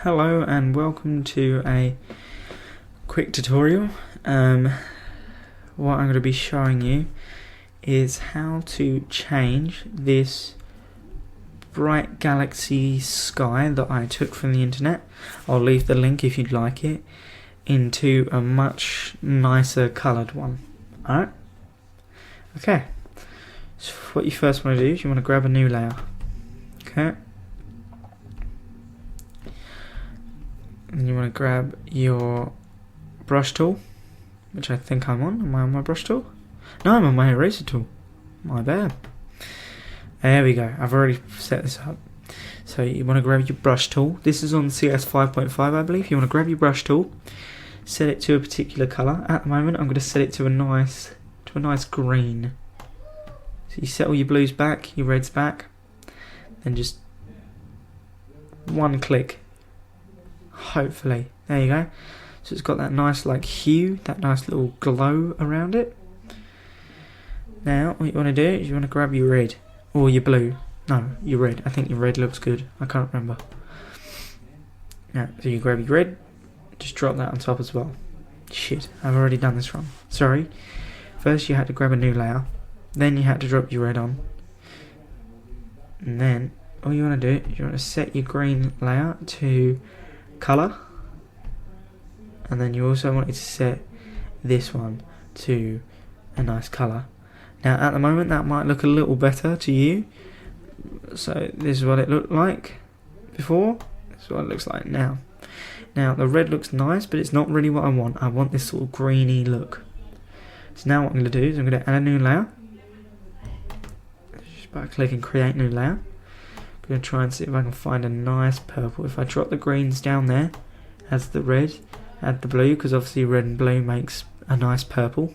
Hello and welcome to a quick tutorial. What I'm going to be showing you is how to change this bright galaxy sky that I took from the internet. I'll leave the link if you'd like it, into a much nicer coloured one. Alright? Okay. So what you first want to do is you want to grab a new layer. Okay. And you want to grab your brush tool, which I think I'm on. Am I on my brush tool? No, I'm on my eraser tool. My bad. There we go. I've already set this up. So you want to grab your brush tool. This is on CS 5.5, I believe. You want to grab your brush tool, set it to a particular colour. At the moment, I'm going to set it to a nice green. So you set all your blues back, your reds back, then just one click. Hopefully, there you go. So it's got that nice hue, that nice little glow around it. Now what you want to do is you want to grab your red or your blue. No, your red. I think your red looks good. I can't remember. Now, so you grab your red, just drop that on top as well. Shit, I've already done this wrong. Sorry. First you had to grab a new layer, then you had to drop your red on, and then all you want to do is you want to set your green layer to colour, and then you also want to set this one to a nice colour. Now at the moment that might look a little better to you, so this is what it looked like before, this is what it looks like now. Now the red looks nice, but it's not really what I want. I want this sort of greeny look. So now what I'm going to do is I'm going to add a new layer, just by clicking create new layer. I'm going to try and see if I can find a nice purple. If I drop the greens down there as the red, add the blue, because obviously red and blue makes a nice purple.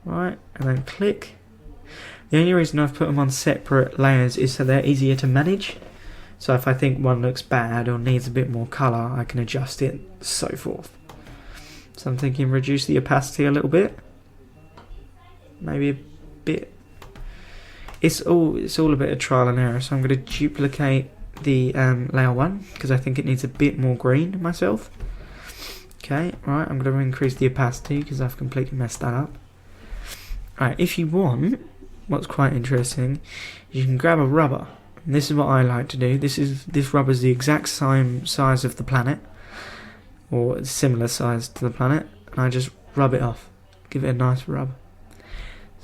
Right, and then click. The only reason I've put them on separate layers is so they're easier to manage. So if I think one looks bad or needs a bit more colour, I can adjust it, so forth. So I'm thinking reduce the opacity a little bit. Maybe a bit. It's all a bit of trial and error, so I'm going to duplicate the layer 1 because I think it needs a bit more green myself. Okay, right, I'm going to increase the opacity because I've completely messed that up. Right, if you want, what's quite interesting, you can grab a rubber. And this is what I like to do. This rubber is the exact same size of the planet, or similar size to the planet, and I just rub it off. Give it a nice rub.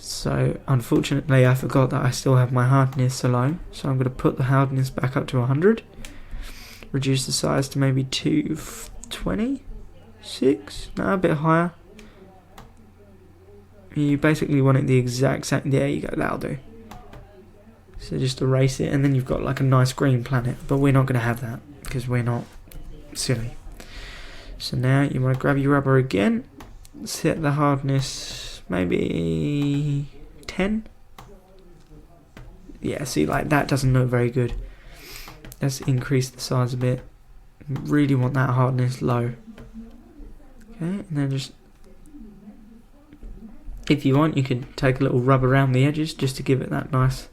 So unfortunately I forgot that I still have my hardness so low, so I'm going to put the hardness back up to 100, reduce the size to maybe 226, no, a bit higher. You basically want it the exact same, there you go, that'll do. So just erase it and then you've got like a nice green planet, but we're not going to have that because we're not silly. So now you want to grab your rubber again, set the hardness maybe 10. Yeah, see, like that doesn't look very good. Let's increase the size a bit. Really want that hardness low. Okay, and then just, if you want, you can take a little rub around the edges just to give it that nice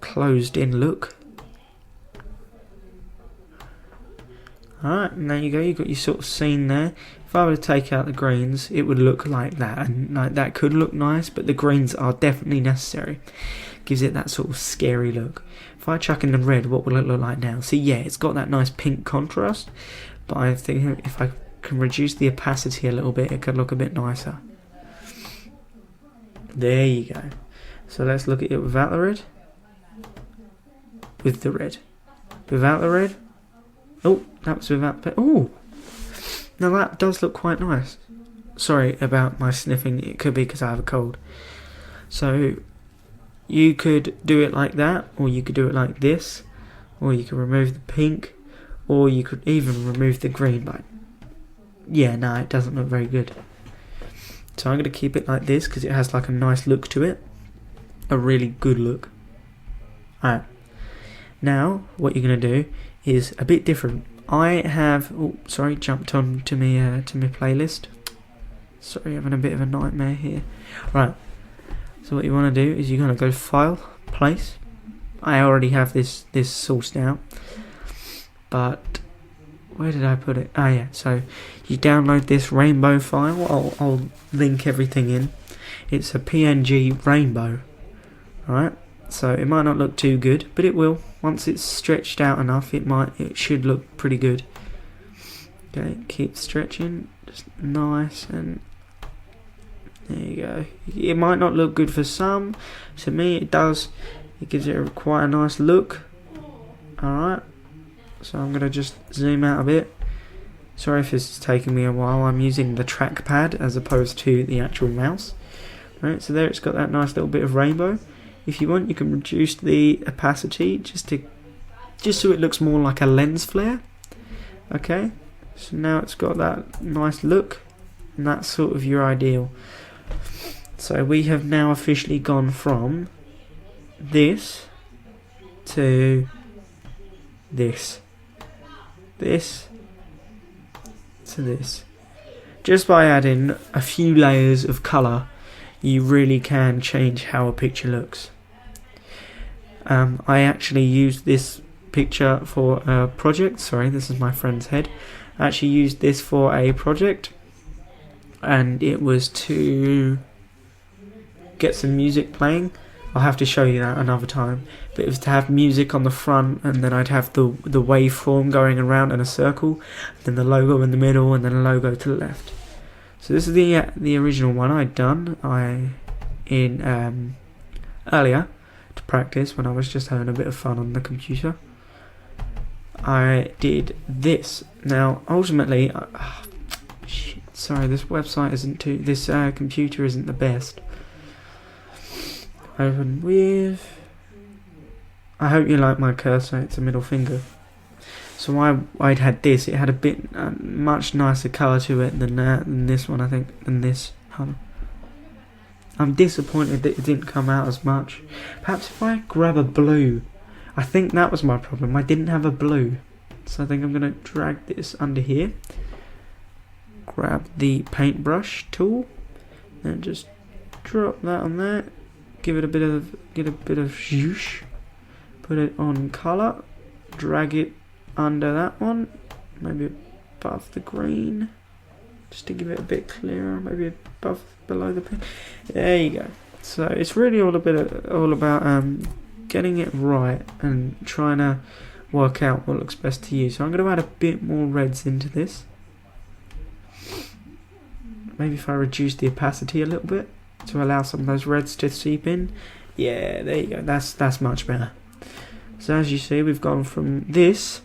closed in look. Alright, and there you go, you've got your sort of scene there. If I were to take out the greens, it would look like that, and like that could look nice, but the greens are definitely necessary. Gives it that sort of scary look. If I chuck in the red, what will it look like now? See, yeah, it's got that nice pink contrast, but I think if I can reduce the opacity a little bit, it could look a bit nicer. There you go. So let's look at it without the red. With the red. Without the red. Oh, that was without the... Oh! Now that does look quite nice. Sorry about my sniffing, it could be because I have a cold. So, you could do it like that, or you could do it like this, or you could remove the pink, or you could even remove the green, but yeah, no, it doesn't look very good. So I'm going to keep it like this because it has like a nice look to it. A really good look. Alright. Now, what you're going to do is a bit different. I have, jumped on to me playlist. Sorry, having a bit of a nightmare here. Right, so what you want to do is you're going to go File, Place. I already have this sourced out, but where did I put it? Ah, yeah. So you download this rainbow file. I'll link everything in. It's a PNG rainbow. Alright. So it might not look too good, but it will. Once it's stretched out enough, it should look pretty good. Okay, keep stretching. Just nice, and there you go. It might not look good for some. To me, it does. It gives it quite a nice look. Alright. So I'm going to just zoom out a bit. Sorry if this is taking me a while. I'm using the trackpad as opposed to the actual mouse. Right, so there it's got that nice little bit of rainbow. If you want, you can reduce the opacity just so it looks more like a lens flare. Okay, so now it's got that nice look, and that's sort of your ideal. So we have now officially gone from this to this to this. Just by adding a few layers of colour, you really can change how a picture looks. I actually used this picture for a project. Sorry, this is my friend's head. I actually used this for a project, and it was to get some music playing. I'll have to show you that another time. But it was to have music on the front, and then I'd have the waveform going around in a circle, then the logo in the middle, and then a logo to the left. So this is the original one I'd done earlier to practice when I was just having a bit of fun on the computer. I did this. Now, ultimately, sorry, this website isn't too. This computer isn't the best. Open with. I hope you like my cursor. It's a middle finger. So I'd had this. It had a bit much nicer colour to it than this one, I think. Than this. I'm disappointed that it didn't come out as much. Perhaps if I grab a blue. I think that was my problem. I didn't have a blue. So I think I'm going to drag this under here. Grab the paintbrush tool. And just drop that on there. Get a bit of zhoosh. Put it on colour. Drag it under that one. Maybe above the green. Just to give it a bit clearer. Maybe below the pink. There you go. So it's really all about getting it right and trying to work out what looks best to you. So I'm going to add a bit more reds into this. Maybe if I reduce the opacity a little bit to allow some of those reds to seep in. Yeah, there you go. That's much better. So as you see, we've gone from this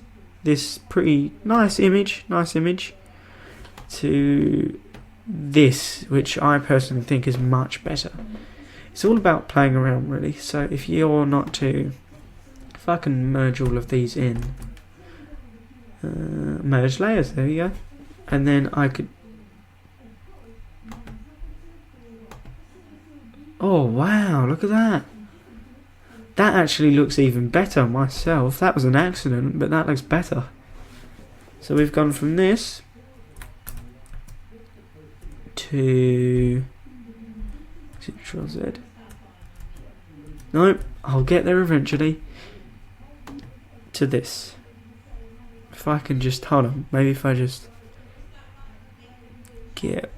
pretty nice image, to this, which I personally think is much better. It's all about playing around, really. So if you're not too... If I can merge all of these in. Merge layers, there you go. And then I could... Oh, wow, look at that. That actually looks even better myself. That was an accident, but that looks better. So we've gone from this to Control Z. Nope, I'll get there eventually. To this. If I can just hold on, maybe if I just get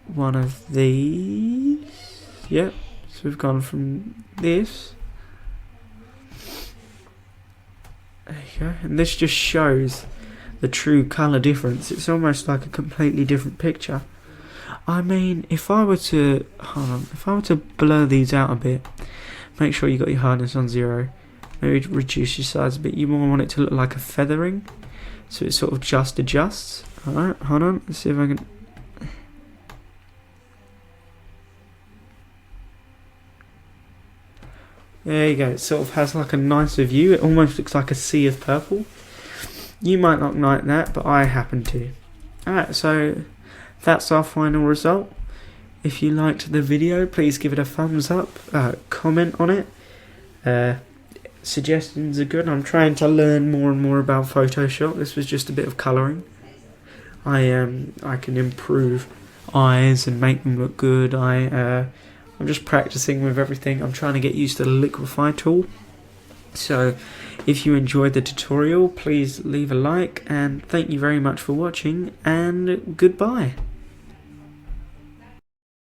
one of these. Yep. So we've gone from this. There you go. And this just shows the true colour difference. It's almost like a completely different picture. I mean, if I were to blur these out a bit, make sure you got your hardness on 0. Maybe reduce your size a bit. You more want it to look like a feathering, so it sort of just adjusts. Alright, hold on. Let's see if I can. There you go. It sort of has like a nicer view. It almost looks like a sea of purple. You might not like that, but I happen to. Alright, so that's our final result. If you liked the video, please give it a thumbs up. Comment on it. Suggestions are good. I'm trying to learn more and more about Photoshop. This was just a bit of colouring. I can improve eyes and make them look good. I'm just practicing with everything. I'm trying to get used to the liquify tool. So if you enjoyed the tutorial, please leave a like, and thank you very much for watching, and goodbye.